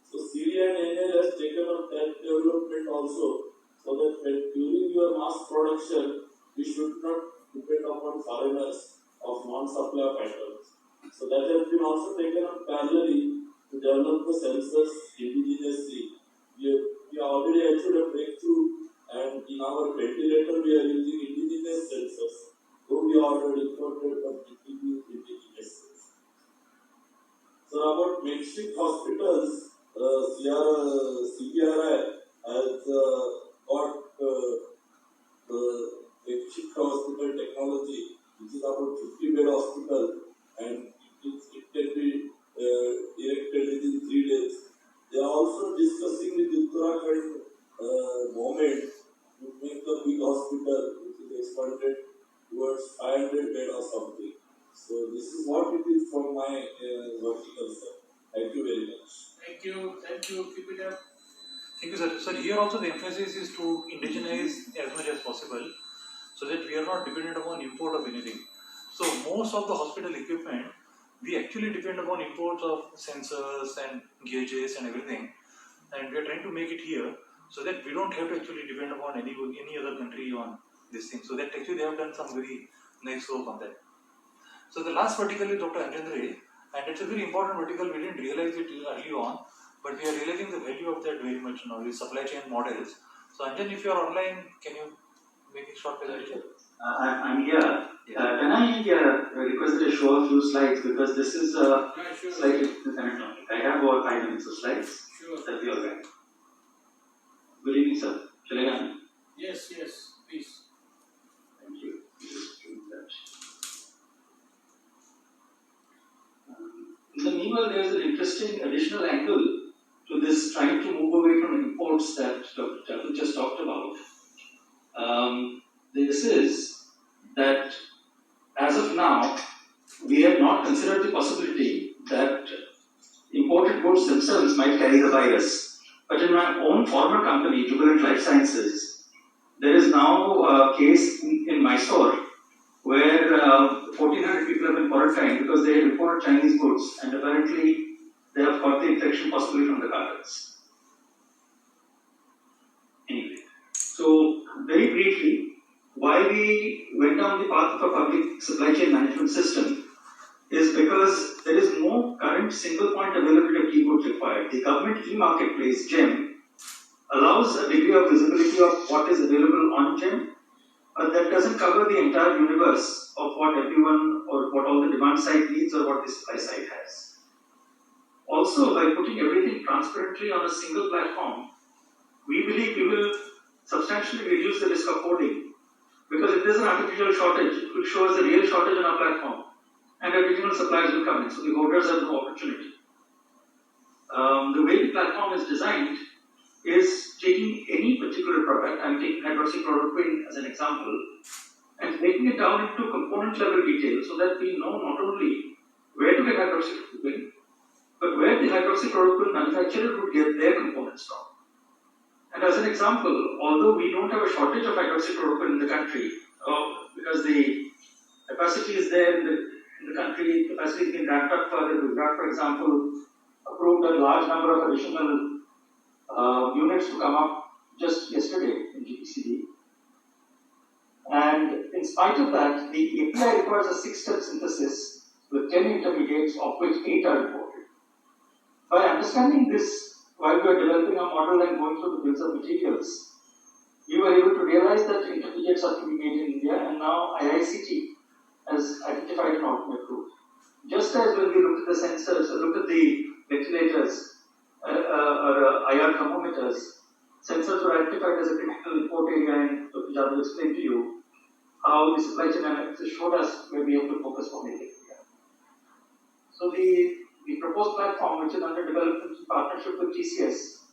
So Syria and NL has taken up that development also, so that during your mass production, we should not depend upon foreigners of non-supply patterns. So that has been also taken up parallelly to develop the sensors indigenously. We already achieved a breakthrough, and in our ventilator we are using indigenous sensors. Though we already imported, but it will be indigenous sensors. So about makeshift hospitals, CBRI has got makeshift hospital technology, which is about 50-bed hospital, and it can be erected within 3 days. They are also discussing with Uttarakhand government to make a big hospital, which is expanded towards 500-bed or something. So this is what it is from my vertical, sir. Thank you very much. Thank you, keep it up. Thank you, sir. Sir, here also the emphasis is to indigenize as much as possible, so that we are not dependent upon import of anything. So most of the hospital equipment, we actually depend upon imports of sensors and gauges and everything, and we are trying to make it here, so that we don't have to actually depend upon any other country on this thing. So that actually they have done some very nice work on that. So the last vertical is Dr. Anjandre, and it's a very important vertical. We didn't realize it early on, but we are realizing the value of that very much now, the supply chain models. So Anjan, if you are online, can you make a short presentation? I'm here. Yeah. Can I request a show a few slides, because this is slightly different. I have about 5 minutes of slides. Sure. That'll be all right. Good evening, sir. Shall I come? Yes, please. Thank you. In the meanwhile, there is an interesting additional angle to this, trying to move away from imports that Dr. Chappell just talked about. This is that as of now, we have not considered the possibility that imported goods themselves might carry the virus. But in my own former company, Jubilant Life Sciences, there is now a case in Mysore where 1,400 people have been quarantined because they imported Chinese goods, and apparently they have got the infection possibly from the cartels. Anyway, so very briefly, why we went down the path of a public supply chain management system is because there is no current single point availability of key goods required. The government e-marketplace, GEM, allows a degree of visibility of what is available on GEM, but that doesn't cover the entire universe of what everyone or what all the demand side needs or what the supply side has. Also, by putting everything transparently on a single platform, we believe we will substantially reduce the risk of hoarding. Because if there's an artificial shortage, it will show us the real shortage on our platform, and additional supplies will come in, so the hoarders have no opportunity. The way the platform is designed is taking any particular product, I'm taking hydroxychloroquine as an example, and breaking it down into component level detail so that we know not only where to get hydroxychloroquine, but where the hydroxychloroquine manufacturer would get their components from. And as an example, although we don't have a shortage of hydroxychloroquine in the country, because the capacity is there in the country, capacity has been ramped up further. Gujarat, for example, approved a large number of additional units to come up just yesterday in GPCD. And in spite of that, the API requires a 6-step synthesis with 10 intermediates, of which 8 are imported. By understanding this, while we were developing a model and going through the bills of materials, we were able to realize that intermediates are to be made in India, and now IICT has identified an alternate route. Just as when we look at the sensors, look at the ventilators or IR thermometers, sensors were identified as a critical import area, and Dr. Jadhav explained to you how the supply chain analysis showed us where we have to focus for making India. So the proposed platform, which is under development in partnership with TCS,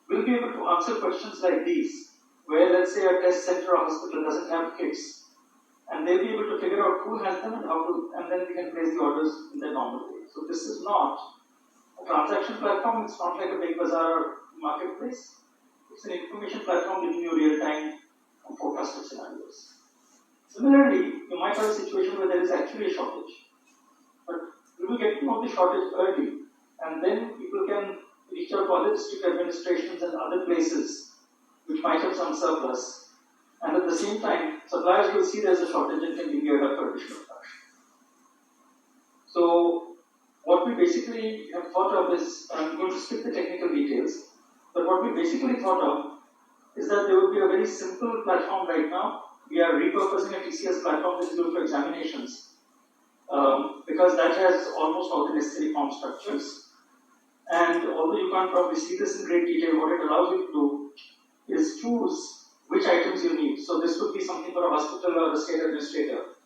will be able to answer questions like these, where let's say a test center or hospital doesn't have kits, and they'll be able to figure out who has them and how to, and then we can place the orders in their normal way. So this is not a transaction platform, it's not like a big bazaar or marketplace. It's an information platform giving you real-time and forecasted scenarios. Similarly, you might have a situation where there is actually a shortage, but we will get to know the shortage early, and then people can reach out to other district administrations and other places which might have some surplus. And at the same time, suppliers will see there's a shortage and can be geared up for additional production. So, what we basically have thought of is, I'm going to skip the technical details, but what we basically thought of is that there would be a very simple platform right now. We are repurposing a TCS platform that is good for examinations, because that has almost all the necessary form structures. And although you can't probably see this in great detail, what it allows you to do is choose which items you need. So this would be something for a hospital or a state administrator.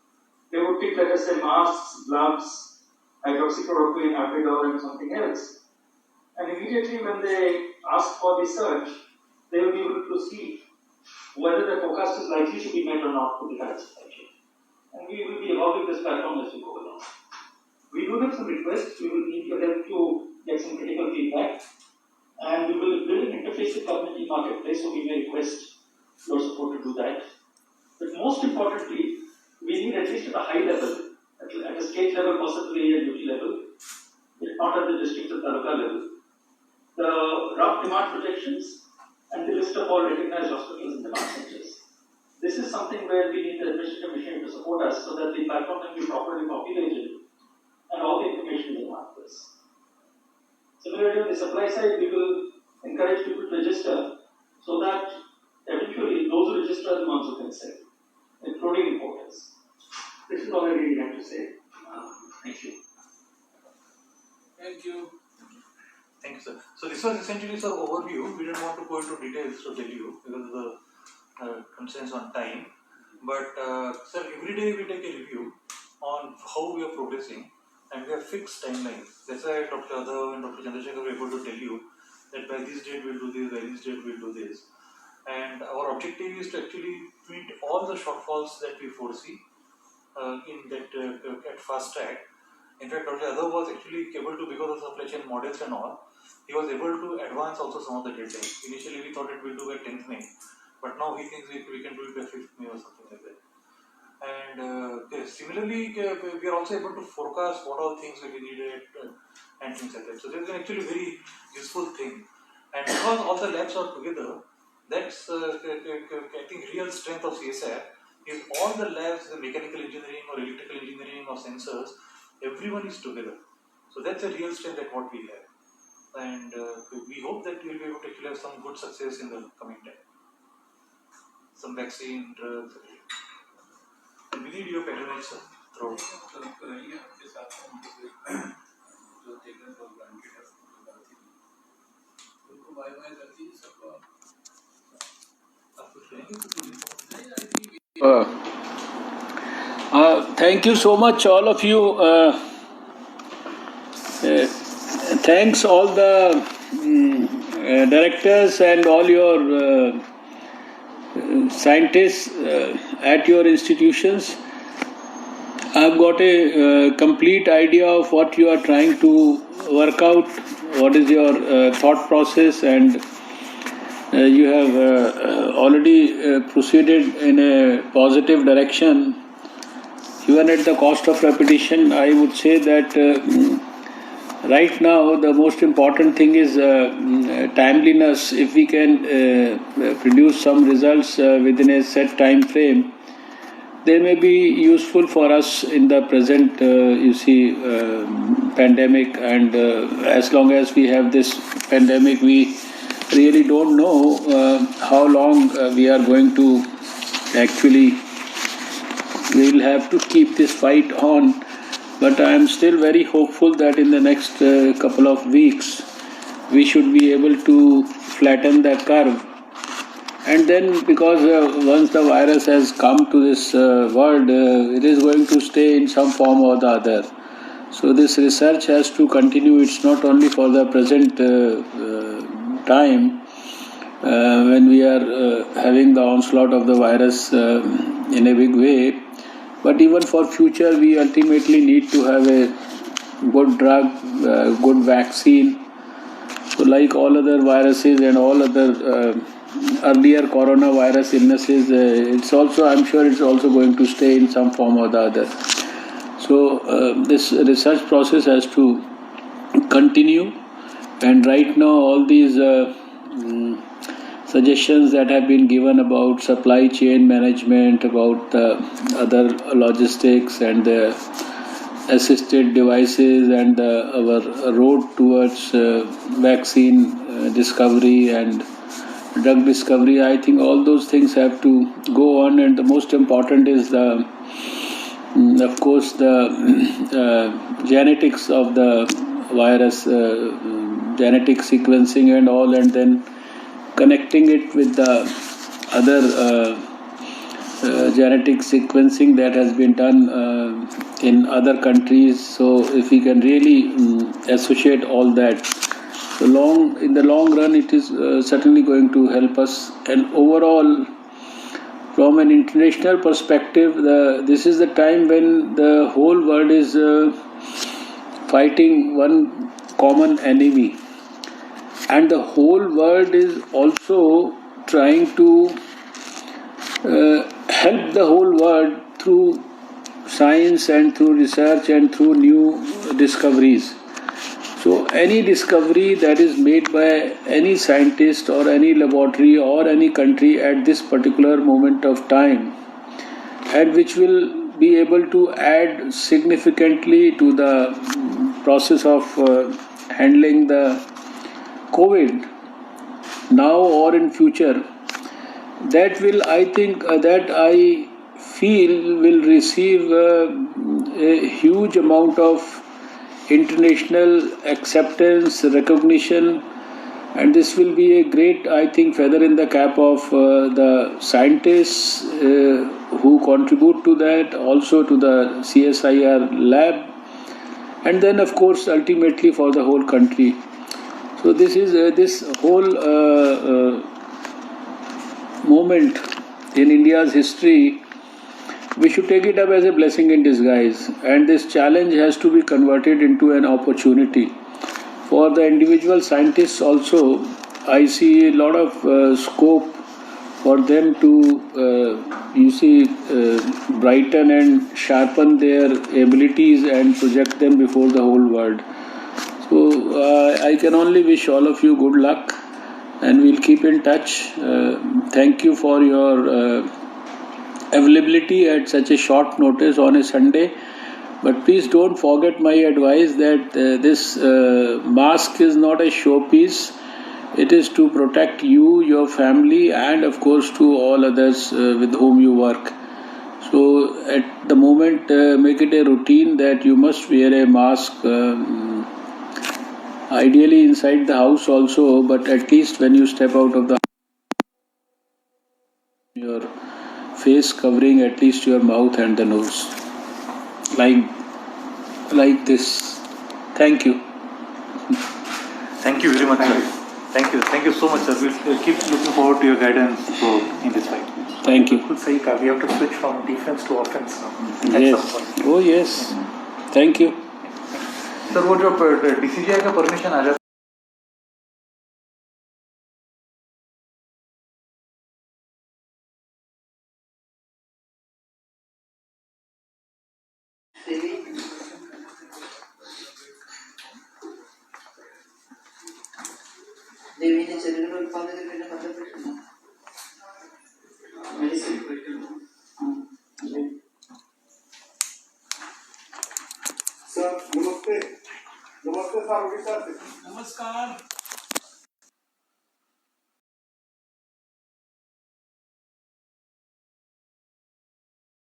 They would pick, let us say, masks, gloves, hydroxychloroquine, Alpidol, and something else. And immediately when they ask for the search, they will be able to see whether the forecast is likely to be met or not with the current supply chain. And we will be evolving this platform as we go along. We do have some requests. We will need your help to get some critical feedback. And we will build an interface with community marketplace, so we may request your support to do that. But most importantly, we need at least at a high level, at a state level, possibly a UT level, if not at the district or taluka level, the rough demand projections and the list of all recognized hospitals and demand centers. This is something where we need the administrative machinery to support us so that the platform can be properly populated and all the information is marked this. Similarly, on the supply side, we will encourage people to register so that eventually those who register are the ones who can sell, including importers. This is all I really have to say. Thank you. Thank you. Thank you, sir. So this was essentially, sir, overview. We didn't want to go into details to tell you because of the constraints on time. But sir, every day we take a review on how we are progressing, and we have fixed timelines. That's why Dr. Jadhav and Dr. Chandrasekhar were able to tell you that by this date we'll do this, by this date we'll do this. And our objective is to actually meet all the shortfalls that we foresee in that at fast track. In fact, Dr. Jadhav was actually able to, because of supply chain models and all, he was able to advance also some of the deadlines. Initially we thought it will do by 10th May, but now he thinks we can do it by 5th May or something like that. And similarly, we are also able to forecast what all things will be needed and things like that. So this is actually a very useful thing. And because all the labs are together, that's I think real strength of CSR is all the labs, the mechanical engineering or electrical engineering or sensors, everyone is together. So that's a real strength at what we have. And we hope that we will be able to actually have some good success in the coming time. Some vaccine, drugs. And we need your patronage, sir, throughout. Thank you so much, all of you. Thanks all the directors and all your scientists at your institutions. I've got a complete idea of what you are trying to work out, what is your thought process, and you have already proceeded in a positive direction. Even at the cost of repetition, I would say that right now the most important thing is timeliness. If we can produce some results within a set time frame, they may be useful for us in the present, pandemic. And as long as we have this pandemic, we really don't know how long we are going to actually. We will have to keep this fight on. But I am still very hopeful that in the next couple of weeks, we should be able to flatten the curve. And then, because once the virus has come to this world, it is going to stay in some form or the other. So this research has to continue. It's not only for the present time when we are having the onslaught of the virus in a big way, but even for future, we ultimately need to have a good drug, good vaccine. So like all other viruses and all other earlier coronavirus illnesses, I'm sure it's also going to stay in some form or the other. So this research process has to continue, and right now all these suggestions that have been given about supply chain management, about the other logistics and the assisted devices and our road towards vaccine discovery and drug discovery, I think all those things have to go on. And the most important is of course the genetics of the virus, genetic sequencing and all, and then connecting it with the other genetic sequencing that has been done in other countries. So if we can really associate all that, so in the long run, it is certainly going to help us. And overall, from an international perspective, this is the time when the whole world is fighting one common enemy. And the whole world is also trying to help the whole world through science and through research and through new discoveries. So any discovery that is made by any scientist or any laboratory or any country at this particular moment of time, and which will be able to add significantly to the process of handling the COVID now or in future, that will, I think, that I feel will receive a huge amount of international acceptance, recognition, and this will be a great, I think, feather in the cap of the scientists who contribute to that, also to the CSIR lab, and then of course ultimately for the whole country. So this is this whole moment in India's history. We should take it up as a blessing in disguise, and this challenge has to be converted into an opportunity. For the individual scientists also, I see a lot of scope for them to, brighten and sharpen their abilities and project them before the whole world. So I can only wish all of you good luck, and we'll keep in touch. Thank you for your availability at such a short notice on a Sunday. But please don't forget my advice that this mask is not a showpiece. It is to protect you, your family, and of course to all others with whom you work. So at the moment, make it a routine that you must wear a mask. Ideally inside the house also, but at least when you step out of the house, your face covering at least your mouth and the nose, like this. Thank you. Thank you very much, sir. Thank you so much, sir. We'll keep looking forward to your guidance in this fight. Thank you. बिल्कुल सही कहा. We have to switch from defense to offense now. At some Yes. point. Oh yes. Thank you. Sir वो जो DCGI का permission आ जाता देवीने ചെറുകിട ഉൽപാദകരുടെ ബന്ധപ്പെട്ടിരുന്നു മെഡിസിൻ सर नमस्ते नमस्ते सर नमस्कार.